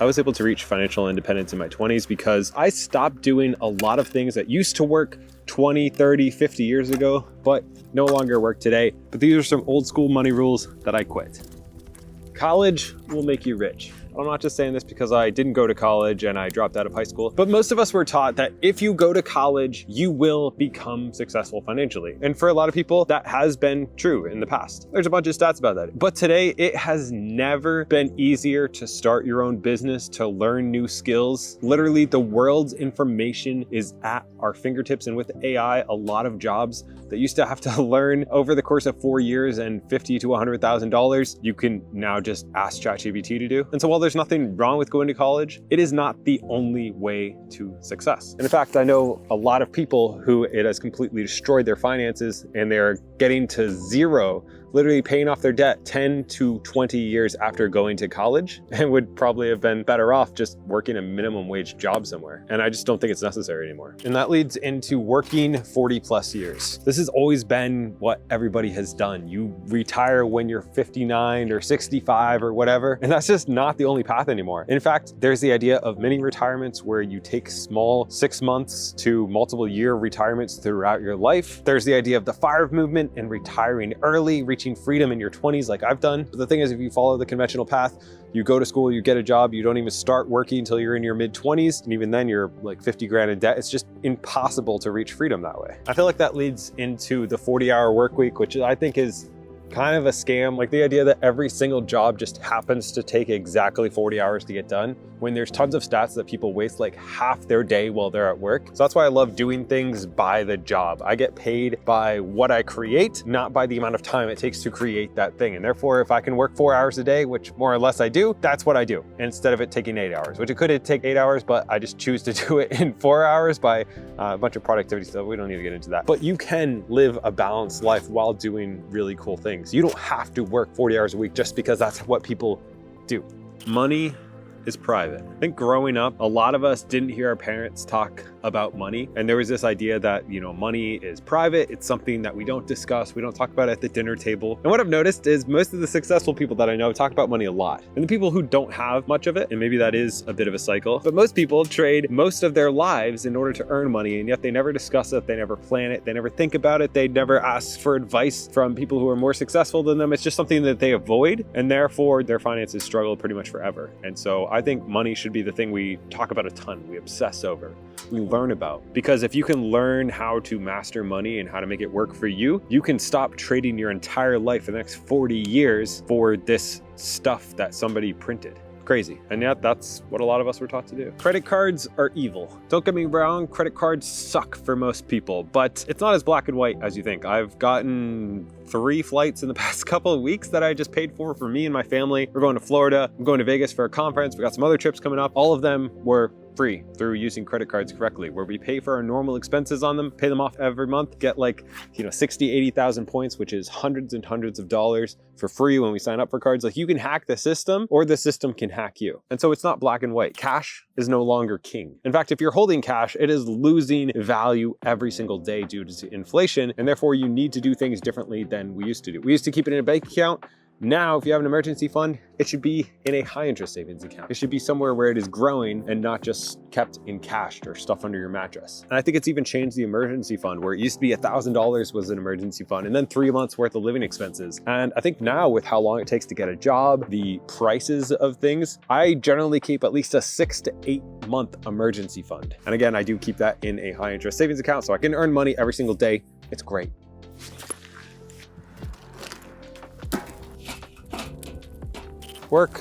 I was able to reach financial independence in my 20s because I stopped doing a lot of things that used to work 20, 30, 50 years ago, but no longer work today. But these are some old school money rules that I quit. College will make you rich. I'm not just saying this because I didn't go to college and I dropped out of high school, but most of us were taught that if you go to college, you will become successful financially. And for a lot of people, that has been true in the past. There's a bunch of stats about that. But today, it has never been easier to start your own business, to learn new skills. Literally, the world's information is at our fingertips. And with AI, a lot of jobs that used to have to learn over the course of 4 years and $50,000 to $100,000, you can now just ask ChatGPT to do. And so while there's nothing wrong with going to college, it is not the only way to success. And in fact, I know a lot of people who it has completely destroyed their finances and they're getting to zero, literally paying off their debt 10 to 20 years after going to college, and would probably have been better off just working a minimum wage job somewhere. And I just don't think it's necessary anymore. And that leads into working 40 plus years. This has always been what everybody has done. You retire when you're 59 or 65 or whatever, and that's just not the only path anymore. In fact, there's the idea of mini retirements where you take small 6 months to multiple year retirements throughout your life. There's the idea of the FIRE movement and retiring early, reaching freedom in your 20s like I've done. But the thing is, if you follow the conventional path, you go to school, you get a job, you don't even start working until you're in your mid 20s. And even then you're like 50 grand in debt. It's just impossible to reach freedom that way. I feel like that leads into the 40-hour work week, which I think is kind of a scam. Like the idea that every single job just happens to take exactly 40 hours to get done, when there's tons of stats that people waste like half their day while they're at work. So that's why I love doing things by the job. I get paid by what I create, not by the amount of time it takes to create that thing. And therefore, if I can work 4 hours a day, which more or less I do, that's what I do, instead of it taking 8 hours, which it could take 8 hours, but I just choose to do it in 4 hours by a bunch of productivity stuff. We don't need to get into that. But you can live a balanced life while doing really cool things. You don't have to work 40 hours a week just because that's what people do. Money is private. I think growing up, a lot of us didn't hear our parents talk about money. And there was this idea that, money is private. It's something that we don't discuss. We don't talk about at the dinner table. And what I've noticed is most of the successful people that I know talk about money a lot. And the people who don't have much of it, and maybe that is a bit of a cycle, but most people trade most of their lives in order to earn money. And yet they never discuss it. They never plan it. They never think about it. They never ask for advice from people who are more successful than them. It's just something that they avoid. And therefore their finances struggle pretty much forever. And so I think money should be the thing we talk about a ton, we obsess over, we learn about. Because if you can learn how to master money and how to make it work for you, you can stop trading your entire life for the next 40 years for this stuff that somebody printed. Crazy. And yet that's what a lot of us were taught to do. Credit cards are evil. Don't get me wrong, credit cards suck for most people, but it's not as black and white as you think. I've gotten 3 flights in the past couple of weeks that I just paid for me and my family. We're going to Florida. I'm going to Vegas for a conference. We got some other trips coming up. All of them were free through using credit cards correctly, where we pay for our normal expenses on them, pay them off every month, get 60, 80,000 points, which is hundreds and hundreds of dollars for free when we sign up for cards. Like, you can hack the system or the system can hack you. And so it's not black and white. Cash is no longer king. In fact, if you're holding cash, it is losing value every single day due to inflation. And therefore you need to do things differently than we used to do. We used to keep it in a bank account. Now, if you have an emergency fund, it should be in a high interest savings account. It should be somewhere where it is growing and not just kept in cash or stuff under your mattress. And I think it's even changed the emergency fund, where it used to be $1,000 was an emergency fund and then 3 months worth of living expenses. And I think now, with how long it takes to get a job, the prices of things, I generally keep at least a 6 to 8 month emergency fund. And again, I do keep that in a high interest savings account so I can earn money every single day. It's great. Work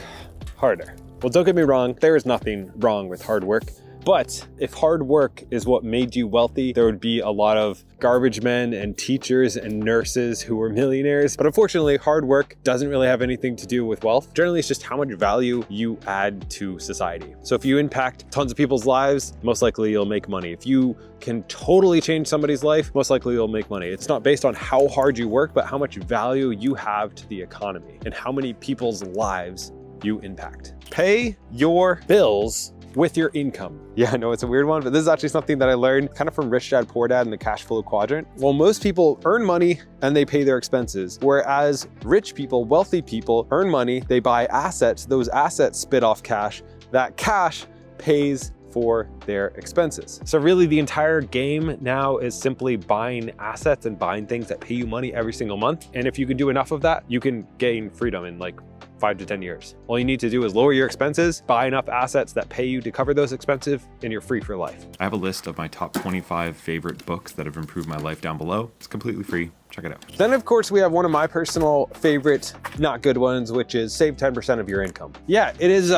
harder. Well, don't get me wrong, there is nothing wrong with hard work. But if hard work is what made you wealthy, there would be a lot of garbage men and teachers and nurses who were millionaires. But unfortunately, hard work doesn't really have anything to do with wealth. Generally, it's just how much value you add to society. So if you impact tons of people's lives, most likely you'll make money. If you can totally change somebody's life, most likely you'll make money. It's not based on how hard you work, but how much value you have to the economy and how many people's lives you impact. Pay your bills with your income. Yeah, I know it's a weird one, but this is actually something that I learned kind of from Rich Dad Poor Dad in the cash flow quadrant. Well, most people earn money and they pay their expenses, whereas rich people, wealthy people earn money, they buy assets, those assets spit off cash, that cash pays for their expenses. So really the entire game now is simply buying assets and buying things that pay you money every single month. And if you can do enough of that, you can gain freedom in like 5 to 10 years. All you need to do is lower your expenses, buy enough assets that pay you to cover those expenses, and you're free for life. I have a list of my top 25 favorite books that have improved my life down below. It's completely free. Check it out. Then of course we have one of my personal favorite, not good ones, which is save 10% of your income. Yeah, it is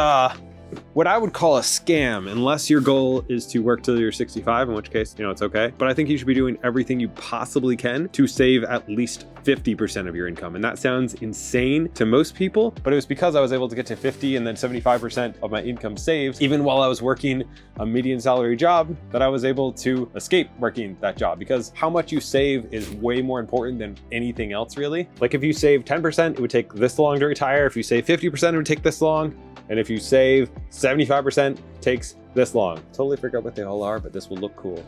what I would call a scam, unless your goal is to work till you're 65, in which case, it's okay. But I think you should be doing everything you possibly can to save at least 50% of your income. And that sounds insane to most people, but it was because I was able to get to 50 and then 75% of my income saved, even while I was working a median salary job, that I was able to escape working that job, because how much you save is way more important than anything else, really. Like if you save 10%, it would take this long to retire. If you save 50%, it would take this long. And if you save 75%, it takes this long. Totally forgot what they all are, but this will look cool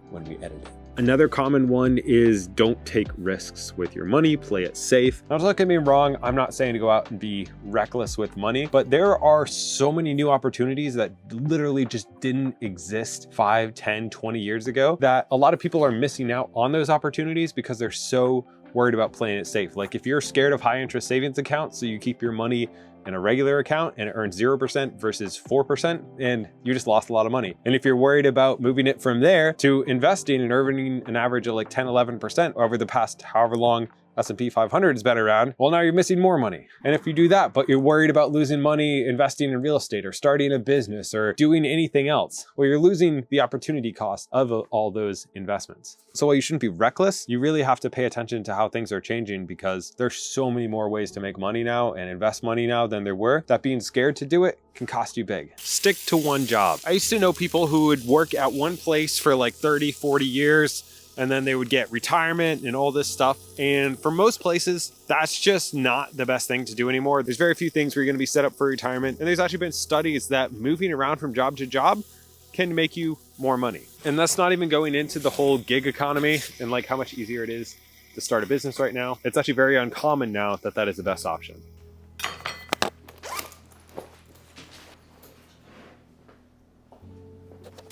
when we edit it. Another common one is don't take risks with your money, play it safe. Now, don't get me wrong, I'm not saying to go out and be reckless with money, but there are so many new opportunities that literally just didn't exist 5, 10, 20 years ago that a lot of people are missing out on those opportunities because they're so worried about playing it safe. Like if you're scared of high interest savings accounts, so you keep your money in a regular account and it earns 0% versus 4%, and you just lost a lot of money. And if you're worried about moving it from there to investing and earning an average of like 10, 11% over the past however long S&P 500 has been around, well, now you're missing more money. And if you do that, but you're worried about losing money investing in real estate or starting a business or doing anything else, well, you're losing the opportunity cost of all those investments. So while you shouldn't be reckless, you really have to pay attention to how things are changing, because there's so many more ways to make money now and invest money now than there were, that being scared to do it can cost you big. Stick to one job. I used to know people who would work at one place for like 30, 40 years, and then they would get retirement and all this stuff. And for most places, that's just not the best thing to do anymore. There's very few things where you're gonna be set up for retirement. And there's actually been studies that moving around from job to job can make you more money. And that's not even going into the whole gig economy and like how much easier it is to start a business right now. It's actually very uncommon now that that is the best option.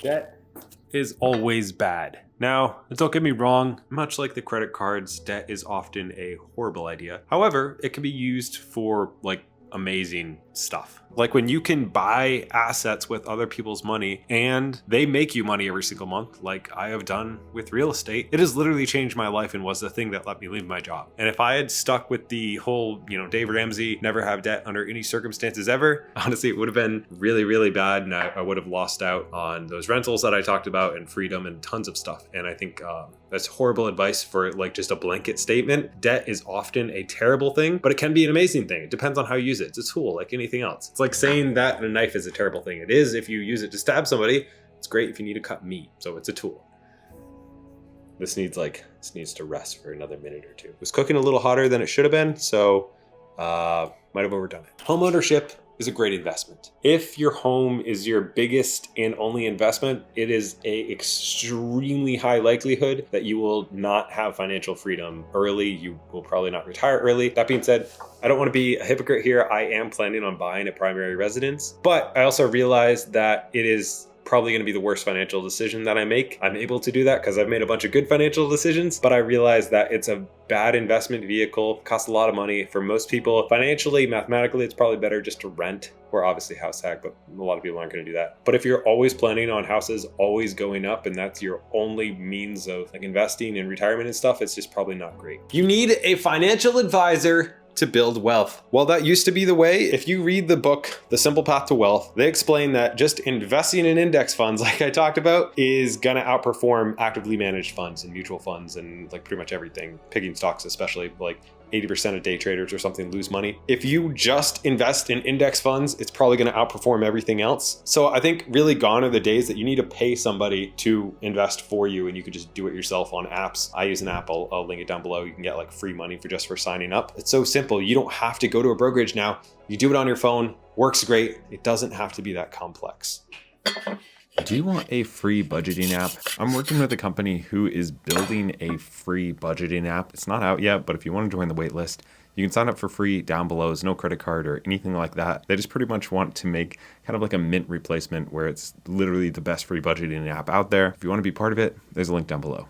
Debt is always bad. Now, don't get me wrong, much like the credit cards, debt is often a horrible idea. However, it can be used for like amazing stuff. Like when you can buy assets with other people's money and they make you money every single month, like I have done with real estate, it has literally changed my life and was the thing that let me leave my job. And if I had stuck with the whole, Dave Ramsey, never have debt under any circumstances ever, honestly, it would have been really, really bad. And I would have lost out on those rentals that I talked about and freedom and tons of stuff. And I think that's horrible advice for like just a blanket statement. Debt is often a terrible thing, but it can be an amazing thing. It depends on how you use it. It's a tool like anything else. It's like saying that a knife is a terrible thing. It is if you use it to stab somebody. It's great if you need to cut meat. So it's a tool. This needs to rest for another minute or two. It was cooking a little hotter than it should have been, so might have overdone it. Home ownership is a great investment. If your home is your biggest and only investment, it is a extremely high likelihood that you will not have financial freedom early. You will probably not retire early. That being said, I don't want to be a hypocrite here. I am planning on buying a primary residence, but I also realize that it is probably going to be the worst financial decision that I make. I'm able to do that because I've made a bunch of good financial decisions, but I realize that it's a bad investment vehicle, costs a lot of money for most people. Financially, mathematically, it's probably better just to rent, or obviously house hack, but a lot of people aren't going to do that. But if you're always planning on houses always going up and that's your only means of like investing in retirement and stuff, it's just probably not great. You need a financial advisor to build wealth. Well, that used to be the way. If you read the book, The Simple Path to Wealth, they explain that just investing in index funds, like I talked about, is gonna outperform actively managed funds and mutual funds and like pretty much everything, picking stocks especially. Like 80% of day traders or something lose money. If you just invest in index funds, it's probably going to outperform everything else. So I think really gone are the days that you need to pay somebody to invest for you and you can just do it yourself on apps. I use an app, I'll link it down below. You can get like free money for signing up. It's so simple. You don't have to go to a brokerage now. You do it on your phone, works great. It doesn't have to be that complex. Do you want a free budgeting app? I'm working with a company who is building a free budgeting app. It's not out yet, but if you want to join the wait list, You can sign up for free down below. There's no credit card or anything like that. They just pretty much want to make kind of like a Mint replacement where it's literally the best free budgeting app out there. If you want to be part of it, there's a link down below.